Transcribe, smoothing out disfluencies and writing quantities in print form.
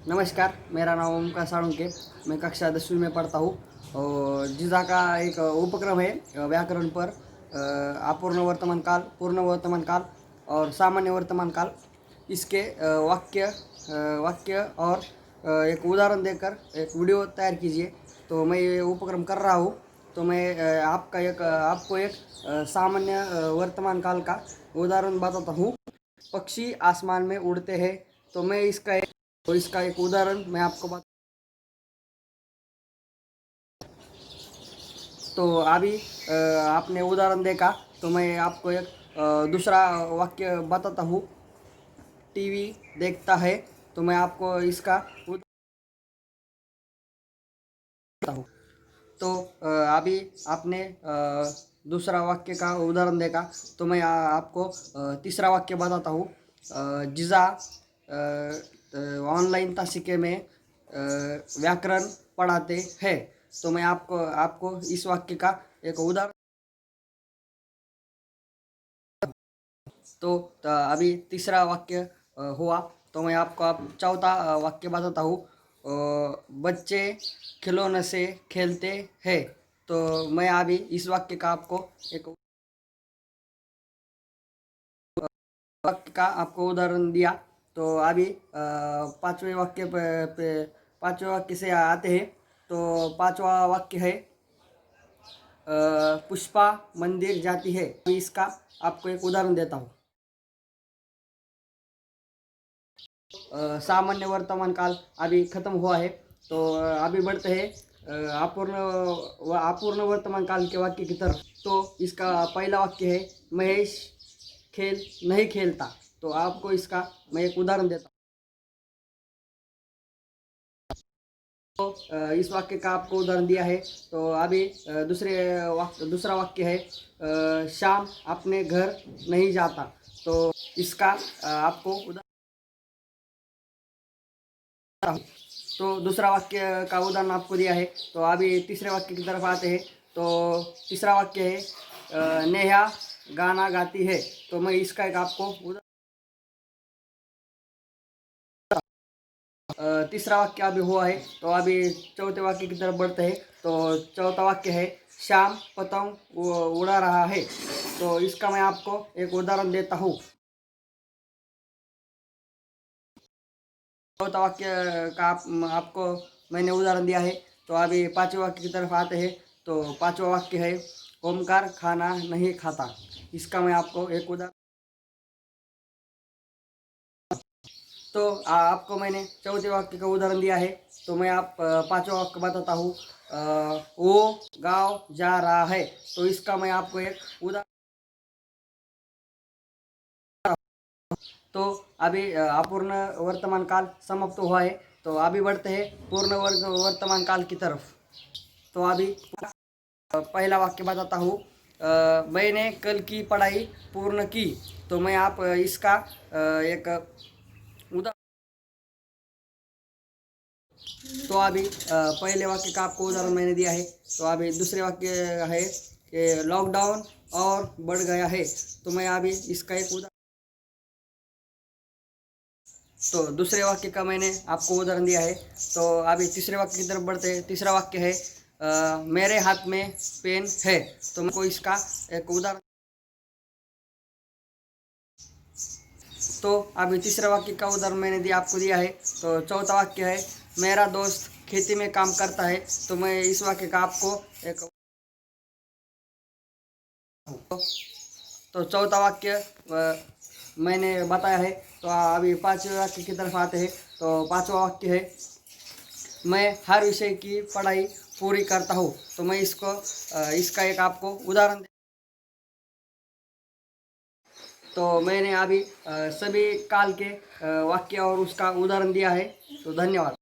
नमस्कार, मेरा नाम ओमकार साळुंके। मैं कक्षा 10वीं में पढ़ता हूँ और जिजा का एक उपक्रम है व्याकरण पर अपूर्ण वर्तमान काल, पूर्ण वर्तमान काल और सामान्य वर्तमान काल। इसके वाक्य और एक उदाहरण देकर एक वीडियो तैयार कीजिए। तो मैं ये उपक्रम कर रहा हूँ। तो मैं आपको एक सामान्य वर्तमान काल का उदाहरण बताता हूँ। पक्षी आसमान में उड़ते हैं। तो इसका एक उदाहरण मैं आपको बता। तो अभी आपने उदाहरण देखा। तो मैं आपको एक दूसरा वाक्य बताता हूँ। टीवी देखता है। तो मैं आपको इसका उदाहरण बताता हूँ। तो अभी आपने दूसरा वाक्य का उदाहरण देखा। तो मैं आपको तीसरा वाक्य बताता हूँ। जीजा ऑनलाइन तासिके में व्याकरण पढ़ाते हैं। तो मैं आपको आपको इस वाक्य का एक उदाहरण। तो अभी तीसरा वाक्य हुआ। तो मैं आपको आप चौथा वाक्य बताता हूँ। बच्चे खिलौने से खेलते हैं। तो मैं अभी इस वाक्य का आपको एक वाक्य का आपको उदाहरण दिया। तो अभी पांचवें वाक्य पे पांचवें वाक्य से आते हैं। तो पांचवा वाक्य है पुष्पा मंदिर जाती है। अभी इसका आपको एक उदाहरण देता हूँ। सामान्य वर्तमान काल अभी खत्म हुआ है। तो अभी बढ़ते हैं अपूर्ण वर्तमान काल के वाक्य की तरफ। तो इसका पहला वाक्य है महेश खेल नहीं खेलता। तो आपको इसका मैं एक उदाहरण देता हूँ। तो इस वाक्य का आपको उदाहरण दिया है। तो अभी दूसरा वाक्य है शाम अपने घर नहीं जाता। तो इसका आपको उदाहरण। तो दूसरा वाक्य का उदाहरण आपको दिया है। तो अभी तीसरे वाक्य की तरफ आते हैं। तो तीसरा वाक्य है नेहा गाना गाती है। तो मैं इसका एक आपको तीसरा वाक्य अभी हुआ है। तो अभी चौथे वाक्य की तरफ बढ़ते हैं। तो चौथा वाक्य है श्याम पतंग उड़ा रहा है। तो इसका मैं आपको एक उदाहरण देता हूँ। चौथा वाक्य का आपको मैंने उदाहरण दिया है। तो अभी पांचवें वाक्य की तरफ आते हैं। तो पांचवा वाक्य है ओमकार खाना नहीं खाता। इसका मैं आपको एक उदाहरण। तो आपको मैंने चौथे वाक्य का उदाहरण दिया है। तो मैं आप पांचवा वाक्य बताता हूँ। वो गाँव जा रहा है। तो इसका मैं आपको एक उदाहरण। तो अभी अपूर्ण वर्तमान काल समाप्त हुआ है। तो अभी बढ़ते हैं पूर्ण वर्तमान काल की तरफ। तो अभी पहला वाक्य बताता हूँ। मैंने कल की पढ़ाई पूर्ण की। तो मैं आप इसका एक उदाहरण। तो अभी पहले वाक्य का आपको उदाहरण मैंने दिया है। तो अभी दूसरे वाक्य है कि लॉकडाउन और बढ़ गया है। तो मैं अभी इसका एक उदाहरण। तो दूसरे वाक्य का मैंने आपको उदाहरण दिया है। तो अभी तीसरे वाक्य की तरफ बढ़ते हैं। तीसरा वाक्य है मेरे हाथ में पेन है। तो मैं को इसका एक उदाहरण। तो अभी तीसरा वाक्य का उदाहरण मैंने दिया आपको दिया है। तो चौथा वाक्य है मेरा दोस्त खेती में काम करता है। तो मैं इस वाक्य का आपको एक। तो चौथा वाक्य मैंने बताया है। तो अभी पांचवें वाक्य की तरफ आते हैं। तो पांचवा वाक्य है मैं हर विषय की पढ़ाई पूरी करता हूँ। तो मैं इसका एक आपको उदाहरण। तो मैंने अभी सभी काल के वाक्य और उसका उदाहरण दिया है। तो धन्यवाद।